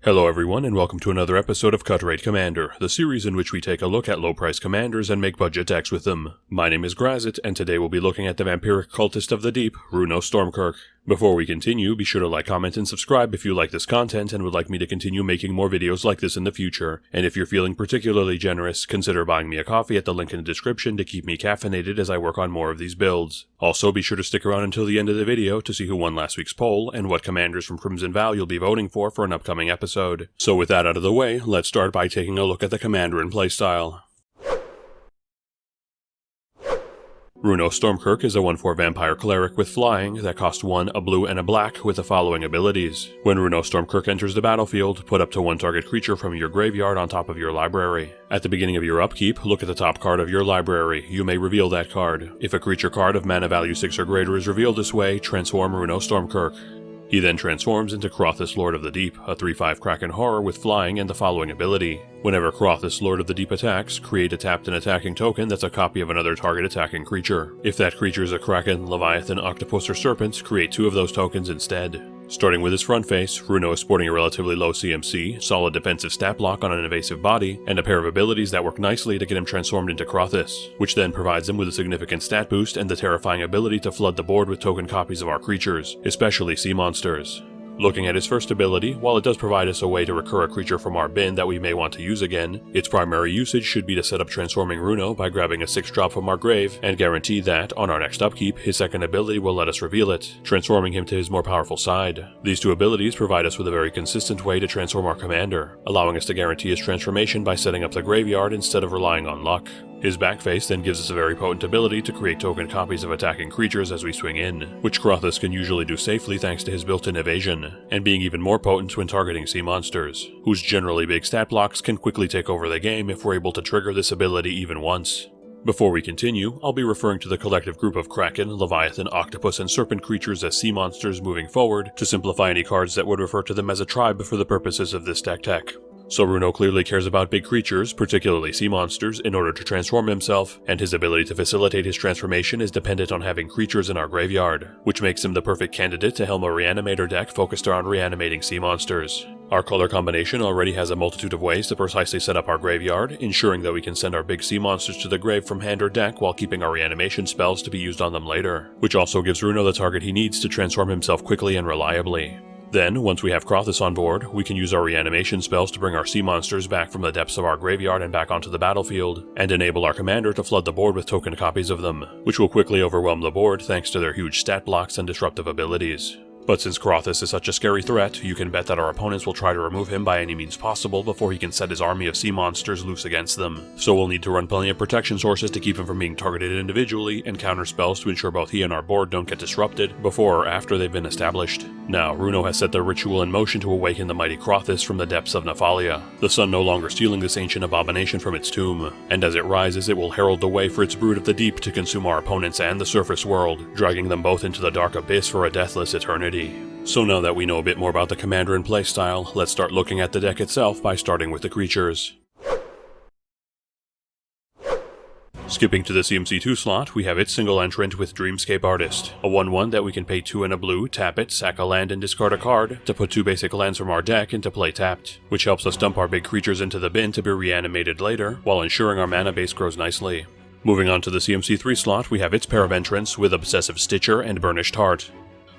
Hello everyone, and welcome to another episode of Cut Rate Commander, the series in which we take a look at low-price commanders and make budget decks with them. My name is Grazzet, and today we'll be looking at the vampiric cultist of the deep, Runo Stromkirk. Before we continue, be sure to like, comment, and subscribe if you like this content and would like me to continue making more videos like this in the future. And if you're feeling particularly generous, consider buying me a coffee at the link in the description to keep me caffeinated as I work on more of these builds. Also, be sure to stick around until the end of the video to see who won last week's poll and what commanders from Crimson Vow you'll be voting for an upcoming episode. So with that out of the way, let's start by taking a look at the commander and playstyle. Runo Stromkirk is a 1/4 vampire cleric with flying that costs 1, a blue, and a black with the following abilities. When Runo Stromkirk enters the battlefield, put up to 1 target creature from your graveyard on top of your library. At the beginning of your upkeep, look at the top card of your library. You may reveal that card. If a creature card of mana value 6 or greater is revealed this way, transform Runo Stromkirk. He then transforms into Krothuss, Lord of the Deep, a 3/5 Kraken horror with flying and the following ability. Whenever Krothuss, Lord of the Deep attacks, create a tapped and attacking token that's a copy of another target attacking creature. If that creature is a Kraken, Leviathan, Octopus, or Serpent, create 2 of those tokens instead. Starting with his front face, Runo is sporting a relatively low CMC, solid defensive stat block on an evasive body, and a pair of abilities that work nicely to get him transformed into Krothuss, which then provides him with a significant stat boost and the terrifying ability to flood the board with token copies of our creatures, especially sea monsters. Looking at his first ability, while it does provide us a way to recur a creature from our bin that we may want to use again, its primary usage should be to set up transforming Runo by grabbing a 6-drop from our grave and guarantee that, on our next upkeep, his second ability will let us reveal it, transforming him to his more powerful side. These 2 abilities provide us with a very consistent way to transform our commander, allowing us to guarantee his transformation by setting up the graveyard instead of relying on luck. His back face then gives us a very potent ability to create token copies of attacking creatures as we swing in, which Krothuss can usually do safely thanks to his built-in evasion, and being even more potent when targeting sea monsters, whose generally big stat blocks can quickly take over the game if we're able to trigger this ability even once. Before we continue, I'll be referring to the collective group of Kraken, Leviathan, Octopus, and Serpent creatures as sea monsters moving forward to simplify any cards that would refer to them as a tribe for the purposes of this deck tech. So Runo clearly cares about big creatures, particularly sea monsters, in order to transform himself, and his ability to facilitate his transformation is dependent on having creatures in our graveyard, which makes him the perfect candidate to helm a Reanimator deck focused around reanimating sea monsters. Our color combination already has a multitude of ways to precisely set up our graveyard, ensuring that we can send our big sea monsters to the grave from hand or deck while keeping our reanimation spells to be used on them later, which also gives Runo the target he needs to transform himself quickly and reliably. Then, once we have Krothuss on board, we can use our reanimation spells to bring our sea monsters back from the depths of our graveyard and back onto the battlefield, and enable our commander to flood the board with token copies of them, which will quickly overwhelm the board thanks to their huge stat blocks and disruptive abilities. But since Krothuss is such a scary threat, you can bet that our opponents will try to remove him by any means possible before he can set his army of sea monsters loose against them. So we'll need to run plenty of protection sources to keep him from being targeted individually, and counter spells to ensure both he and our board don't get disrupted before or after they've been established. Now, Runo has set the ritual in motion to awaken the mighty Krothuss from the depths of Nephalia, the sun no longer stealing this ancient abomination from its tomb, and as it rises it will herald the way for its brood of the deep to consume our opponents and the surface world, dragging them both into the dark abyss for a deathless eternity. So now that we know a bit more about the commander and playstyle, let's start looking at the deck itself by starting with the creatures. Skipping to the CMC2 slot, we have its single entrant with Dreamscape Artist, a 1/1 that we can pay 2 and a blue, tap it, sack a land, and discard a card to put 2 basic lands from our deck into play tapped, which helps us dump our big creatures into the bin to be reanimated later, while ensuring our mana base grows nicely. Moving on to the CMC3 slot, we have its pair of entrants with Obsessive Stitcher and Burnished Heart.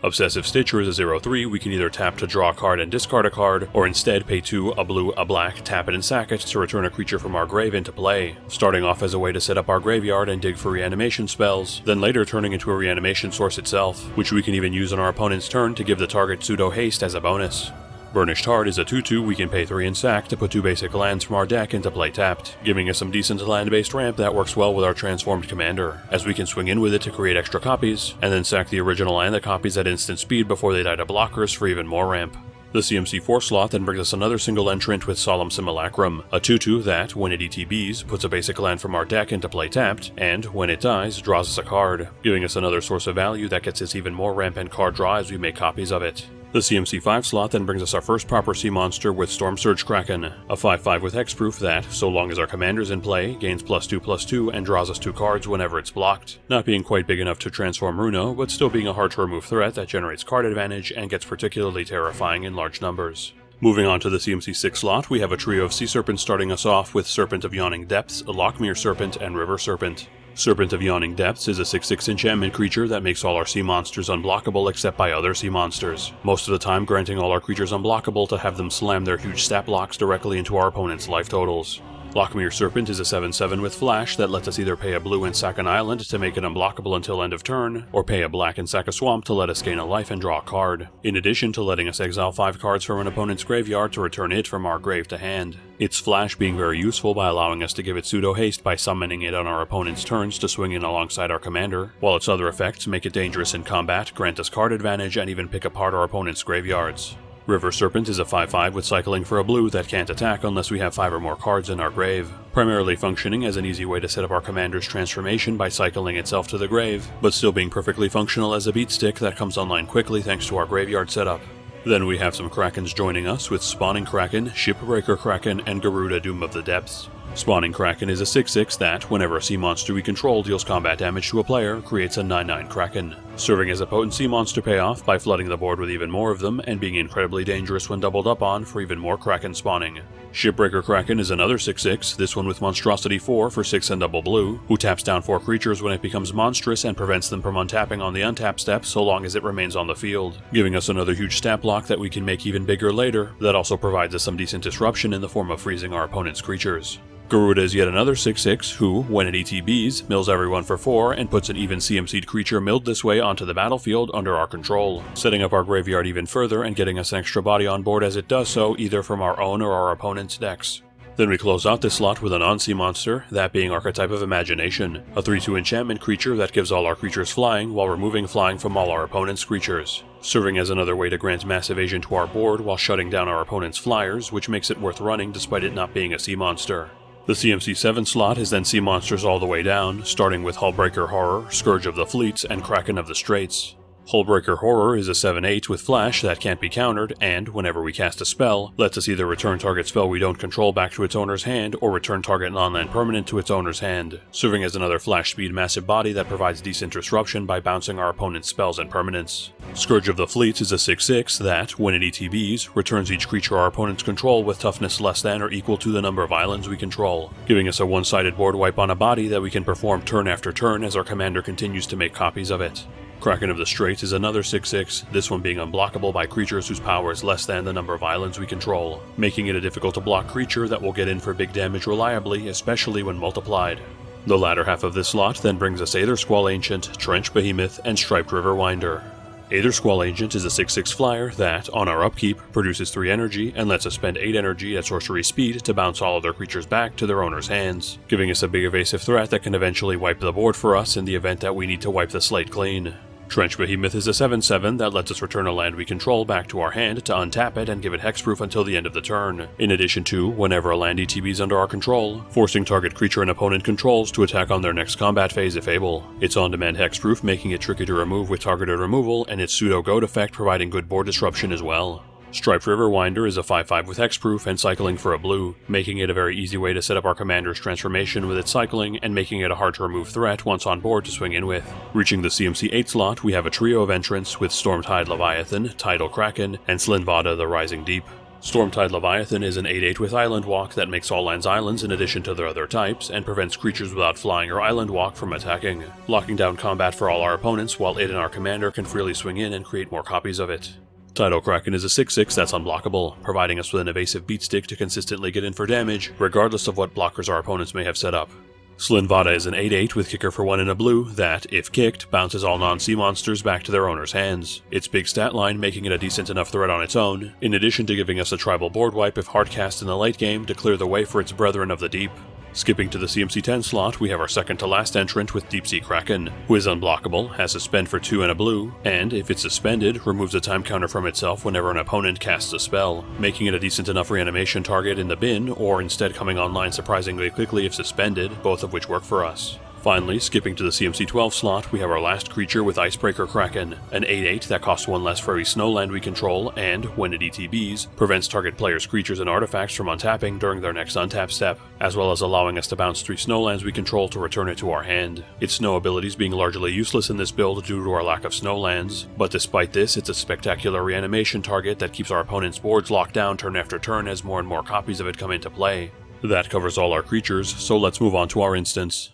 Obsessive Stitcher is a 0/3, we can either tap to draw a card and discard a card, or instead pay 2, a blue, a black, tap it and sack it to return a creature from our grave into play, starting off as a way to set up our graveyard and dig for reanimation spells, then later turning into a reanimation source itself, which we can even use on our opponent's turn to give the target pseudo haste as a bonus. Burnished Heart is a 2/2, we can pay 3 and sack to put 2 basic lands from our deck into play tapped, giving us some decent land-based ramp that works well with our transformed commander, as we can swing in with it to create extra copies, and then sack the original and the copies at instant speed before they die to blockers for even more ramp. The CMC4 slot then brings us another single entrant with Solemn Simulacrum, a 2/2 that, when it ETBs, puts a basic land from our deck into play tapped, and, when it dies, draws us a card, giving us another source of value that gets us even more ramp and card draw as we make copies of it. The CMC5 slot then brings us our first proper sea monster with Storm Surge Kraken, a 5/5 with hexproof that, so long as our commander's in play, gains +2/+2 and draws us 2 cards whenever it's blocked, not being quite big enough to transform Runo, but still being a hard to remove threat that generates card advantage and gets particularly terrifying in large numbers. Moving on to the CMC 6 slot, we have a trio of Sea Serpents starting us off with Serpent of Yawning Depths, Lochmere Serpent, and River Serpent. Serpent of Yawning Depths is a 6/6 enchantment creature that makes all our sea monsters unblockable except by other sea monsters, most of the time granting all our creatures unblockable to have them slam their huge stat blocks directly into our opponent's life totals. Lochmere Serpent is a 7/7 with flash that lets us either pay a blue and sack an island to make it unblockable until end of turn, or pay a black and sack a swamp to let us gain a life and draw a card, in addition to letting us exile 5 cards from an opponent's graveyard to return it from our grave to hand. Its flash being very useful by allowing us to give it pseudo haste by summoning it on our opponent's turns to swing in alongside our commander, while its other effects make it dangerous in combat, grant us card advantage, and even pick apart our opponent's graveyards. River Serpent is a 5/5 with cycling for a blue that can't attack unless we have 5 or more cards in our grave, primarily functioning as an easy way to set up our commander's transformation by cycling itself to the grave, but still being perfectly functional as a beat stick that comes online quickly thanks to our graveyard setup. Then we have some Krakens joining us with Spawning Kraken, Shipbreaker Kraken, and Garuda Doom of the Depths. Spawning Kraken is a 6/6 that, whenever a sea monster we control deals combat damage to a player, creates a 9/9 Kraken, serving as a potent sea monster payoff by flooding the board with even more of them and being incredibly dangerous when doubled up on for even more Kraken spawning. Shipbreaker Kraken is another 6/6, this one with Monstrosity 4 for 6 and double blue, who taps down 4 creatures when it becomes monstrous and prevents them from untapping on the untap step so long as it remains on the field, giving us another huge stat block that we can make even bigger later, that also provides us some decent disruption in the form of freezing our opponent's creatures. Garuda is yet another 6/6 who, when it ETBs, mills everyone for 4 and puts an even CMC'd creature milled this way onto the battlefield under our control, setting up our graveyard even further and getting us an extra body on board as it does so either from our own or our opponent's decks. Then we close out this slot with a non-sea monster, that being Archetype of Imagination, a 3/2 enchantment creature that gives all our creatures flying while removing flying from all our opponent's creatures, serving as another way to grant mass evasion to our board while shutting down our opponent's flyers, which makes it worth running despite it not being a sea monster. The CMC 7 slot is then sea monsters all the way down, starting with Hullbreaker Horror, Scourge of the Fleets, and Kraken of the Straits. Hullbreaker Horror is a 7/8 with flash that can't be countered and, whenever we cast a spell, lets us either return target spell we don't control back to its owner's hand or return target non-land permanent to its owner's hand, serving as another flash speed massive body that provides decent disruption by bouncing our opponent's spells and permanents. Scourge of the Fleets is a 6/6 that, when it ETBs, returns each creature our opponents control with toughness less than or equal to the number of islands we control, giving us a one-sided board wipe on a body that we can perform turn after turn as our commander continues to make copies of it. Kraken of the Straits is another 6/6, this one being unblockable by creatures whose power is less than the number of islands we control, making it a difficult to block creature that will get in for big damage reliably, especially when multiplied. The latter half of this slot then brings us Aether Squall Ancient, Trench Behemoth, and Striped River Winder. Aether Squall Ancient is a 6/6 flyer that, on our upkeep, produces 3 energy and lets us spend 8 energy at sorcery speed to bounce all other creatures back to their owner's hands, giving us a big evasive threat that can eventually wipe the board for us in the event that we need to wipe the slate clean. Trench Behemoth is a 7/7 that lets us return a land we control back to our hand to untap it and give it hexproof until the end of the turn, in addition to, whenever a land ETBs under our control, forcing target creature an opponent controls to attack on their next combat phase if able. It's on-demand hexproof, making it tricky to remove with targeted removal, and its pseudo-goat effect providing good board disruption as well. Striped River Winder is a 5/5 with hexproof and cycling for a blue, making it a very easy way to set up our commander's transformation with its cycling and making it a hard to remove threat once on board to swing in with. Reaching the CMC 8 slot, we have a trio of entrants with Stormtide Leviathan, Tidal Kraken, and Slinvada the Rising Deep. Stormtide Leviathan is an 8/8 with Island Walk that makes all lands islands in addition to their other types, and prevents creatures without flying or Island Walk from attacking, locking down combat for all our opponents while it and our commander can freely swing in and create more copies of it. Tidal Kraken is a 6/6 that's unblockable, providing us with an evasive beat stick to consistently get in for damage, regardless of what blockers our opponents may have set up. Slinvada is an 8/8 with kicker for 1 and a blue that, if kicked, bounces all non-sea monsters back to their owner's hands, its big stat line making it a decent enough threat on its own, in addition to giving us a tribal board wipe if hard cast in the late game to clear the way for its Brethren of the Deep. Skipping to the CMC 10 slot, we have our second to last entrant with Deep Sea Kraken, who is unblockable, has suspend for 2 and a blue, and, if it's suspended, removes a time counter from itself whenever an opponent casts a spell, making it a decent enough reanimation target in the bin, or instead coming online surprisingly quickly if suspended, both of which work for us. Finally, skipping to the CMC 12 slot, we have our last creature with Icebreaker Kraken, an 8/8 that costs 1 less for every snowland we control and, when it ETBs, prevents target player's creatures and artifacts from untapping during their next untap step, as well as allowing us to bounce 3 snowlands we control to return it to our hand. Its snow abilities being largely useless in this build due to our lack of snowlands, but despite this, it's a spectacular reanimation target that keeps our opponent's boards locked down turn after turn as more and more copies of it come into play. That covers all our creatures, so let's move on to our instance.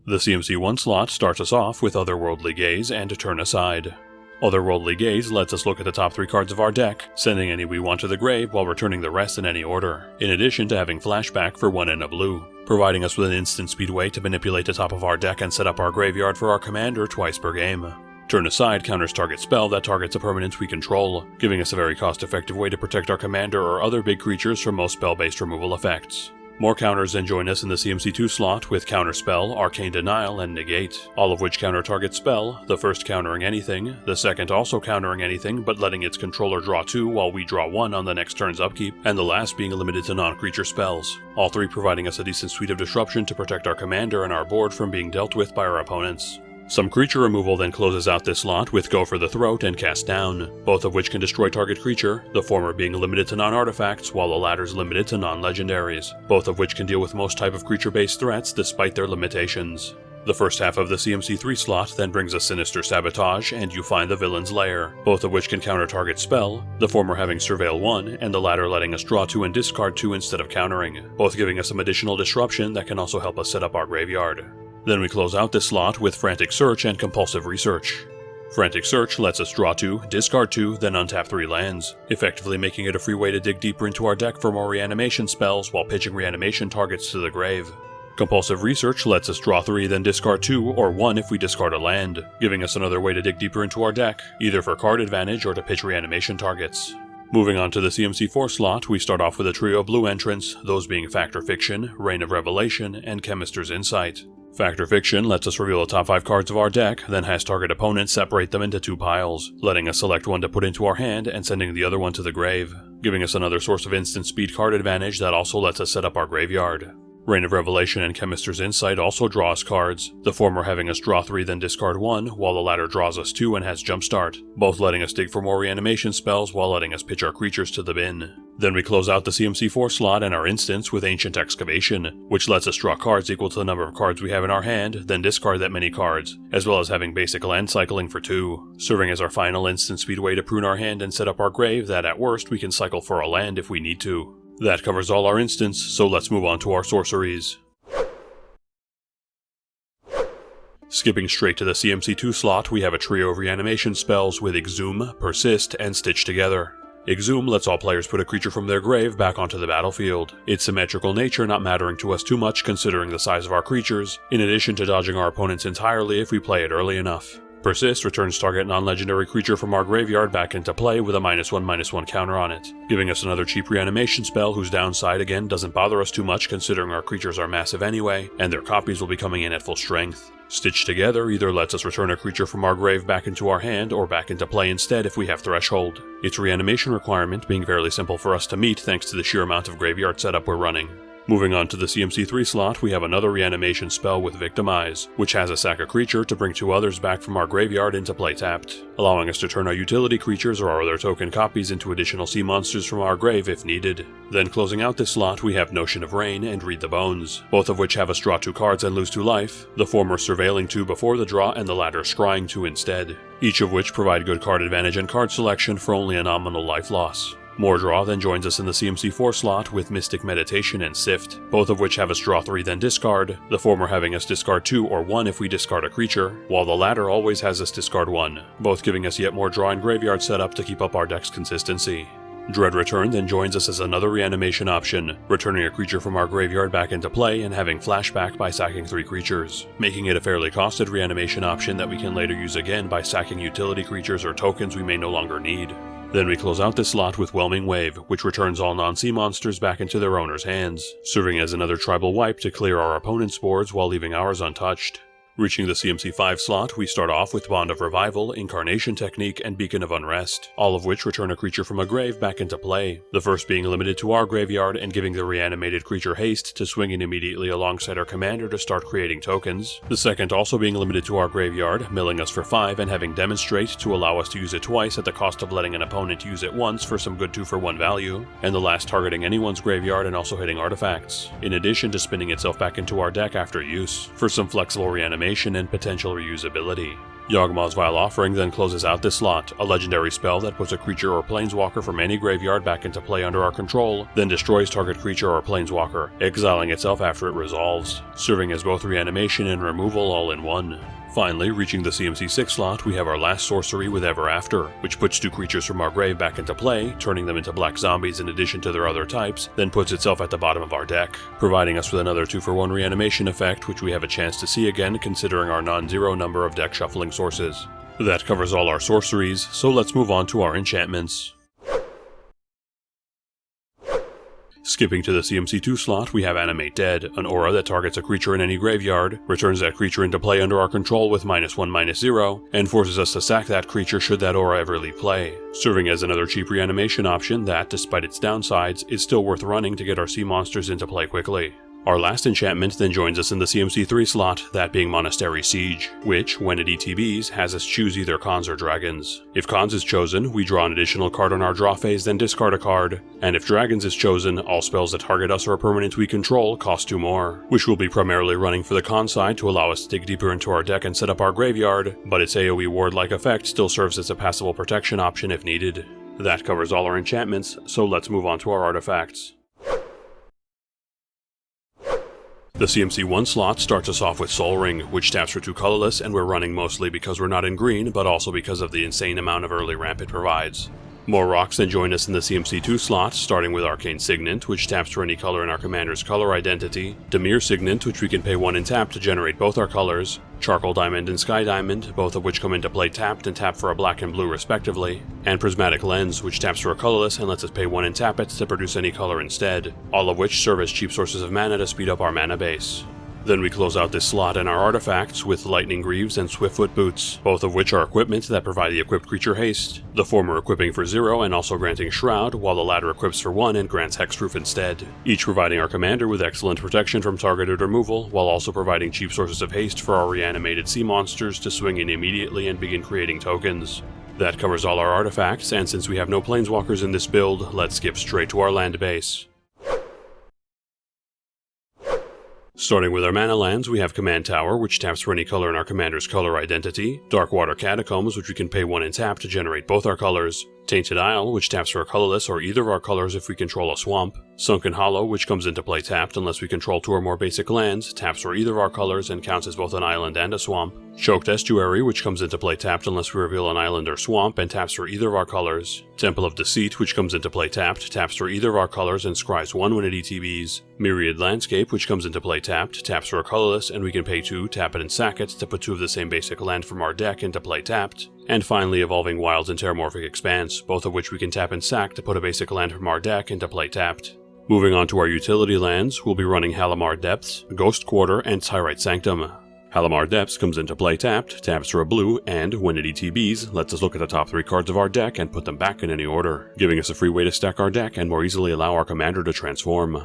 The CMC 1 slot starts us off with Otherworldly Gaze and Turn Aside. Otherworldly Gaze lets us look at the top 3 cards of our deck, sending any we want to the grave while returning the rest in any order, in addition to having flashback for 1 and a blue, providing us with an instant speed way to manipulate the top of our deck and set up our graveyard for our commander twice per game. Turn Aside counters target spell that targets a permanent we control, giving us a very cost-effective way to protect our commander or other big creatures from most spell-based removal effects. More counters then join us in the CMC2 slot with Counterspell, Arcane Denial, and Negate, all of which counter target spell, the first countering anything, the second also countering anything but letting its controller draw 2 while we draw 1 on the next turn's upkeep, and the last being limited to non-creature spells, all 3 providing us a decent suite of disruption to protect our commander and our board from being dealt with by our opponents. Some creature removal then closes out this slot with Go for the Throat and Cast Down, both of which can destroy target creature, the former being limited to non-artifacts while the latter is limited to non-legendaries, both of which can deal with most type of creature-based threats despite their limitations. The first half of the CMC 3 slot then brings us Sinister Sabotage and You Find the Villain's Lair, both of which can counter target spell, the former having Surveil 1 and the latter letting us draw 2 and discard 2 instead of countering, both giving us some additional disruption that can also help us set up our graveyard. Then we close out this slot with Frantic Search and Compulsive Research. Frantic Search lets us draw 2, discard 2, then untap 3 lands, effectively making it a free way to dig deeper into our deck for more reanimation spells while pitching reanimation targets to the grave. Compulsive Research lets us draw 3, then discard 2, or 1 if we discard a land, giving us another way to dig deeper into our deck, either for card advantage or to pitch reanimation targets. Moving on to the CMC 4 slot, we start off with a trio of blue entrants, those being Fact or Fiction, Reign of Revelation, and Chemist's Insight. Fact or Fiction lets us reveal the top 5 cards of our deck, then has target opponents separate them into 2 piles, letting us select one to put into our hand and sending the other one to the grave, giving us another source of instant speed card advantage that also lets us set up our graveyard. Reign of Revelation and Chemist's Insight also draw us cards, the former having us draw 3 then discard 1, while the latter draws us 2 and has Jumpstart, both letting us dig for more reanimation spells while letting us pitch our creatures to the bin. Then we close out the CMC 4 slot and our instance with Ancient Excavation, which lets us draw cards equal to the number of cards we have in our hand, then discard that many cards, as well as having basic land cycling for 2, serving as our final instant speed way to prune our hand and set up our grave that at worst we can cycle for a land if we need to. That covers all our instance, so let's move on to our sorceries. Skipping straight to the CMC 2 slot, we have a trio of reanimation spells with Exhume, Persist, and Stitch Together. Exhume lets all players put a creature from their grave back onto the battlefield, its symmetrical nature not mattering to us too much considering the size of our creatures, in addition to dodging our opponents entirely if we play it early enough. Persist returns target non-legendary creature from our graveyard back into play with a -1/-1 counter on it, giving us another cheap reanimation spell whose downside again doesn't bother us too much considering our creatures are massive anyway, and their copies will be coming in at full strength. Stitch Together either lets us return a creature from our grave back into our hand or back into play instead if we have Threshold, its reanimation requirement being fairly simple for us to meet thanks to the sheer amount of graveyard setup we're running. Moving on to the CMC 3 slot, we have another reanimation spell with Victimize, which has us sack a creature to bring 2 others back from our graveyard into play tapped, allowing us to turn our utility creatures or our other token copies into additional sea monsters from our grave if needed. Then closing out this slot, we have Notion of Rain and Read the Bones, both of which have us draw 2 cards and lose 2 life, the former surveilling 2 before the draw and the latter scrying 2 instead, each of which provide good card advantage and card selection for only a nominal life loss. More Draw then joins us in the CMC 4 slot with Mystic Meditation and Sift, both of which have us draw 3 then discard, the former having us discard 2 or 1 if we discard a creature, while the latter always has us discard 1, both giving us yet more draw and graveyard setup to keep up our deck's consistency. Dread Return then joins us as another reanimation option, returning a creature from our graveyard back into play and having flashback by sacking 3 creatures, making it a fairly costed reanimation option that we can later use again by sacking utility creatures or tokens we may no longer need. Then we close out this slot with Whelming Wave, which returns all non-sea monsters back into their owner's hands, serving as another tribal wipe to clear our opponent's boards while leaving ours untouched. Reaching the CMC5 slot, we start off with Bond of Revival, Incarnation Technique, and Beacon of Unrest, all of which return a creature from a grave back into play, the first being limited to our graveyard and giving the reanimated creature haste to swing in immediately alongside our commander to start creating tokens, the second also being limited to our graveyard, milling us for 5 and having Demonstrate to allow us to use it twice at the cost of letting an opponent use it once for some good 2-for-1 value, and the last targeting anyone's graveyard and also hitting artifacts, in addition to spinning itself back into our deck after use, for some flexible reanimation and potential reusability. Yawgmoth's Vile Offering then closes out this slot, a legendary spell that puts a creature or planeswalker from any graveyard back into play under our control, then destroys target creature or planeswalker, exiling itself after it resolves, serving as both reanimation and removal all in one. Finally, reaching the CMC6 slot, we have our last sorcery with Ever After, which puts 2 creatures from our grave back into play, turning them into black zombies in addition to their other types, then puts itself at the bottom of our deck, providing us with another 2-for-1 reanimation effect, which we have a chance to see again considering our non-zero number of deck shuffling sources. That covers all our sorceries, so let's move on to our enchantments. Skipping to the CMC2 slot, we have Animate Dead, an aura that targets a creature in any graveyard, returns that creature into play under our control with -1/-0, and forces us to sack that creature should that aura ever leave play, serving as another cheap reanimation option that, despite its downsides, is still worth running to get our sea monsters into play quickly. Our last enchantment then joins us in the CMC3 slot, that being Monastery Siege, which, when it ETBs, has us choose either Khans or Dragons. If Khans is chosen, we draw an additional card on our draw phase, then discard a card, and if Dragons is chosen, all spells that target us or a permanent we control cost 2 more, which will be primarily running for the Khan side to allow us to dig deeper into our deck and set up our graveyard, but its AoE ward-like effect still serves as a passable protection option if needed. That covers all our enchantments, so let's move on to our artifacts. The CMC1 slot starts us off with Sol Ring, which taps for 2 colorless, and we're running mostly because we're not in green, but also because of the insane amount of early ramp it provides. More rocks then join us in the CMC2 slot, starting with Arcane Signet, which taps for any color in our commander's color identity, Dimir Signet, which we can pay 1 and tap to generate both our colors, Charcoal Diamond and Sky Diamond, both of which come into play tapped and tap for a black and blue respectively, and Prismatic Lens, which taps for a colorless and lets us pay 1 and tap it to produce any color instead, all of which serve as cheap sources of mana to speed up our mana base. Then we close out this slot and our artifacts with Lightning Greaves and Swiftfoot Boots, both of which are equipment that provide the equipped creature haste, the former equipping for 0 and also granting Shroud, while the latter equips for 1 and grants Hexproof instead, each providing our commander with excellent protection from targeted removal, while also providing cheap sources of haste for our reanimated sea monsters to swing in immediately and begin creating tokens. That covers all our artifacts, and since we have no planeswalkers in this build, let's skip straight to our land base. Starting with our mana lands, we have Command Tower, which taps for any color in our commander's color identity, Darkwater Catacombs, which we can pay 1 and tap to generate both our colors, Tainted Isle, which taps for a colorless or either of our colors if we control a swamp, Sunken Hollow, which comes into play tapped unless we control 2 or more basic lands, taps for either of our colors and counts as both an island and a swamp, Choked Estuary, which comes into play tapped unless we reveal an island or swamp and taps for either of our colors, Temple of Deceit, which comes into play tapped, taps for either of our colors and scries 1 when it ETBs, Myriad Landscape, which comes into play tapped, taps for a colorless and we can pay 2, tap it and sack it to put 2 of the same basic land from our deck into play tapped, and finally Evolving Wilds and Terramorphic Expanse, both of which we can tap and sack to put a basic land from our deck into play tapped. Moving on to our utility lands, we'll be running Halimar Depths, Ghost Quarter, and Tyrite Sanctum. Halimar Depths comes into play tapped, taps for a blue, and, when it ETBs, lets us look at the top 3 cards of our deck and put them back in any order, giving us a free way to stack our deck and more easily allow our commander to transform.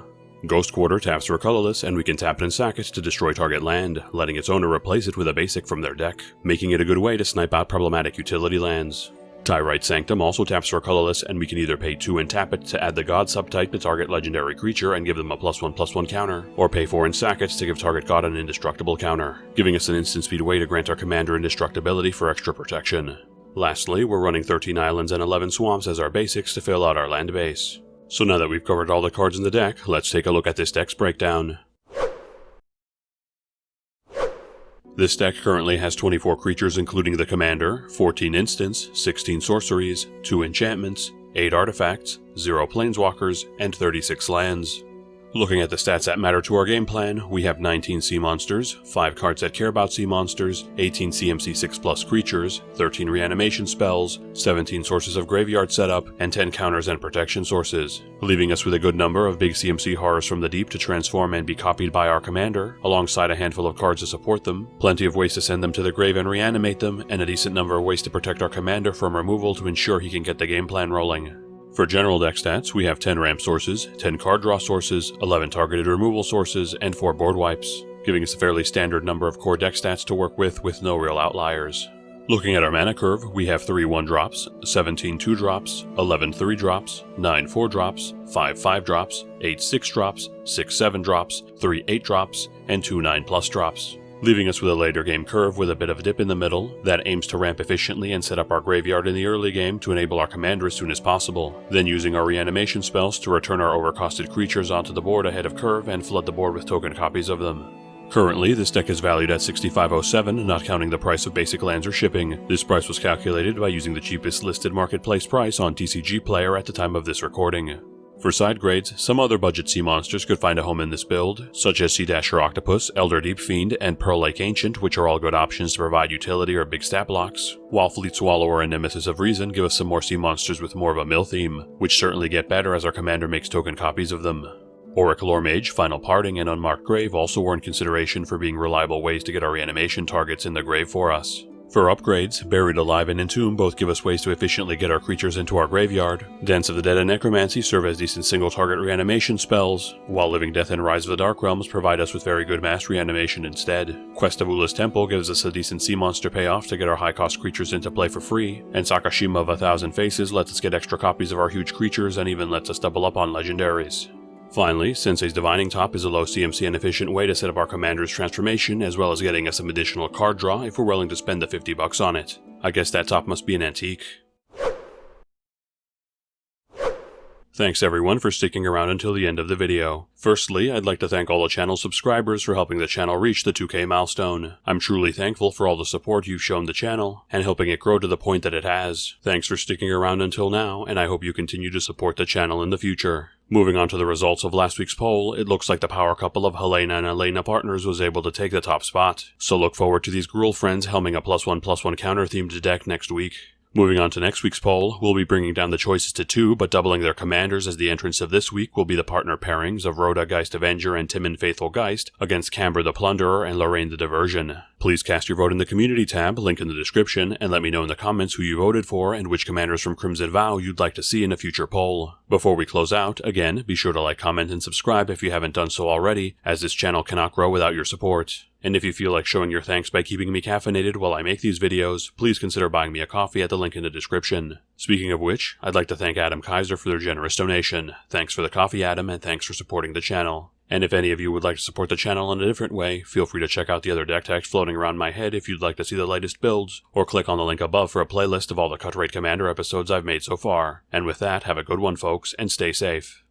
Ghost Quarter taps for a colorless, and we can tap it and sack it to destroy target land, letting its owner replace it with a basic from their deck, making it a good way to snipe out problematic utility lands. Tyrite Sanctum also taps for a colorless, and we can either pay 2 and tap it to add the god subtype to target legendary creature and give them a +1/+1 counter, or pay 4 and sack it to give target god an indestructible counter, giving us an instant speed way to grant our commander indestructibility for extra protection. Lastly, we're running 13 islands and 11 swamps as our basics to fill out our land base. So now that we've covered all the cards in the deck, let's take a look at this deck's breakdown. This deck currently has 24 creatures including the commander, 14 instants, 16 sorceries, 2 enchantments, 8 artifacts, 0 planeswalkers, and 36 lands. Looking at the stats that matter to our game plan, we have 19 sea monsters, 5 cards that care about sea monsters, 18 CMC 6+ creatures, 13 reanimation spells, 17 sources of graveyard setup, and 10 counters and protection sources, leaving us with a good number of big CMC horrors from the deep to transform and be copied by our commander, alongside a handful of cards to support them, plenty of ways to send them to the grave and reanimate them, and a decent number of ways to protect our commander from removal to ensure he can get the game plan rolling. For general deck stats, we have 10 ramp sources, 10 card draw sources, 11 targeted removal sources, and 4 board wipes, giving us a fairly standard number of core deck stats to work with no real outliers. Looking at our mana curve, we have 3 1-drops, 17 2-drops, 11 3-drops, 9 4-drops, 5 5-drops, 8 6-drops, 6 7-drops, 3 8-drops, and 2 9+ drops, leaving us with a later game curve with a bit of a dip in the middle that aims to ramp efficiently and set up our graveyard in the early game to enable our commander as soon as possible, then using our reanimation spells to return our overcosted creatures onto the board ahead of curve and flood the board with token copies of them. Currently, this deck is valued at $65.07, not counting the price of basic lands or shipping. This price was calculated by using the cheapest listed marketplace price on TCG Player at the time of this recording. For side grades, some other budget sea monsters could find a home in this build, such as Sea Dasher Octopus, Elder Deep Fiend, and Pearl Lake Ancient, which are all good options to provide utility or big stat blocks, while Fleet Swallower and Nemesis of Reason give us some more sea monsters with more of a mill theme, which certainly get better as our commander makes token copies of them. Oracle Mage, Final Parting, and Unmarked Grave also warrant consideration for being reliable ways to get our reanimation targets in the grave for us. For upgrades, Buried Alive and Entomb both give us ways to efficiently get our creatures into our graveyard. Dance of the Dead and Necromancy serve as decent single-target reanimation spells, while Living Death and Rise of the Dark Realms provide us with very good mass reanimation instead. Quest of Ula's Temple gives us a decent sea monster payoff to get our high-cost creatures into play for free, and Sakashima of 1,000 Faces lets us get extra copies of our huge creatures and even lets us double up on legendaries. Finally, Sensei's Divining Top is a low CMC and efficient way to set up our commander's transformation, as well as getting us some additional card draw if we're willing to spend the $50 on it. I guess that top must be an antique. Thanks everyone for sticking around until the end of the video. Firstly, I'd like to thank all the channel subscribers for helping the channel reach the 2K milestone. I'm truly thankful for all the support you've shown the channel, and helping it grow to the point that it has. Thanks for sticking around until now, and I hope you continue to support the channel in the future. Moving on to the results of last week's poll, it looks like the power couple of Helena and Elena Partners was able to take the top spot, so look forward to these Gruul friends helming a +1/+1 counter-themed deck next week. Moving on to next week's poll, we'll be bringing down the choices to 2, but doubling their commanders, as the entrants of this week will be the partner pairings of Rhoda Geist Avenger and Timon Faithful Geist against Camber the Plunderer and Lorraine the Diversion. Please cast your vote in the community tab, link in the description, and let me know in the comments who you voted for and which commanders from Crimson Vow you'd like to see in a future poll. Before we close out, again, be sure to like, comment, and subscribe if you haven't done so already, as this channel cannot grow without your support. And if you feel like showing your thanks by keeping me caffeinated while I make these videos, please consider buying me a coffee at the link in the description. Speaking of which, I'd like to thank Adam Kaiser for their generous donation. Thanks for the coffee, Adam, and thanks for supporting the channel. And if any of you would like to support the channel in a different way, feel free to check out the other deck techs floating around my head if you'd like to see the latest builds, or click on the link above for a playlist of all the Cut Rate Commander episodes I've made so far. And with that, have a good one folks, and stay safe.